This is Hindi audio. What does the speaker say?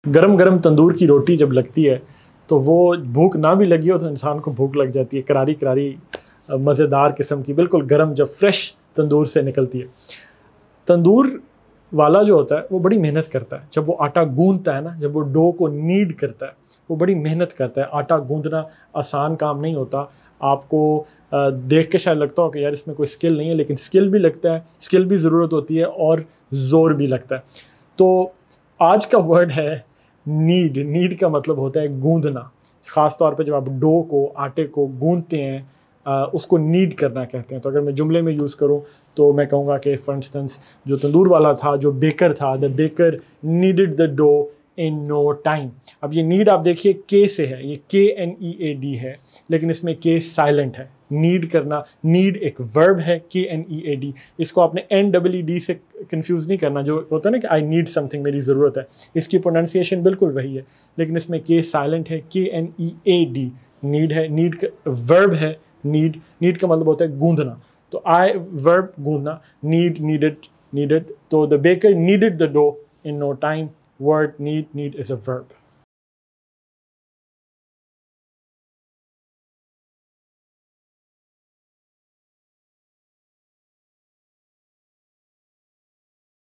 गरम गरम तंदूर की रोटी जब लगती है तो वो भूख ना भी लगी हो तो इंसान को भूख लग जाती है। करारी करारी मज़ेदार किस्म की, बिल्कुल गरम जब फ्रेश तंदूर से निकलती है। तंदूर वाला जो होता है वो बड़ी मेहनत करता है। जब वो आटा गूंदता है ना, जब वो डो को नीड करता है, वो बड़ी मेहनत करता है। आटा गूंदना आसान काम नहीं होता। आपको देख के शायद लगता हो कि यार इसमें कोई स्किल नहीं है, लेकिन स्किल भी लगता है, स्किल भी ज़रूरत होती है और ज़ोर भी लगता है। तो आज का वर्ड है नीड। नीड का मतलब होता है गूंदना। ख़ास तौर पे जब आप डो को, आटे को गूंदते हैं, उसको नीड करना कहते हैं। तो अगर मैं जुमले में यूज़ करूँ तो मैं कहूँगा कि फॉर इंस्टेंस जो तंदूर वाला था, जो बेकर था, the baker kneaded the dough in no time. अब ये नीड आप देखिए के से है, ये KNEAD है, लेकिन इसमें के साइलेंट है। नीड करना, नीड एक वर्ब है, KNEAD। इसको आपने NEED से कंफ्यूज नहीं करना, जो होता है ना कि आई नीड समथिंग, मेरी ज़रूरत है। इसकी प्रोनाउंसिएशन बिल्कुल वही है, लेकिन इसमें के साइलेंट है, KNEAD। नीड है, नीड का वर्ब है नीड। नीड का मतलब होता है गूंदना। तो आई वर्ब गूंदना, नीड, नीडेड, नीडेड। तो the baker kneaded the dough in no time. Word need is a verb.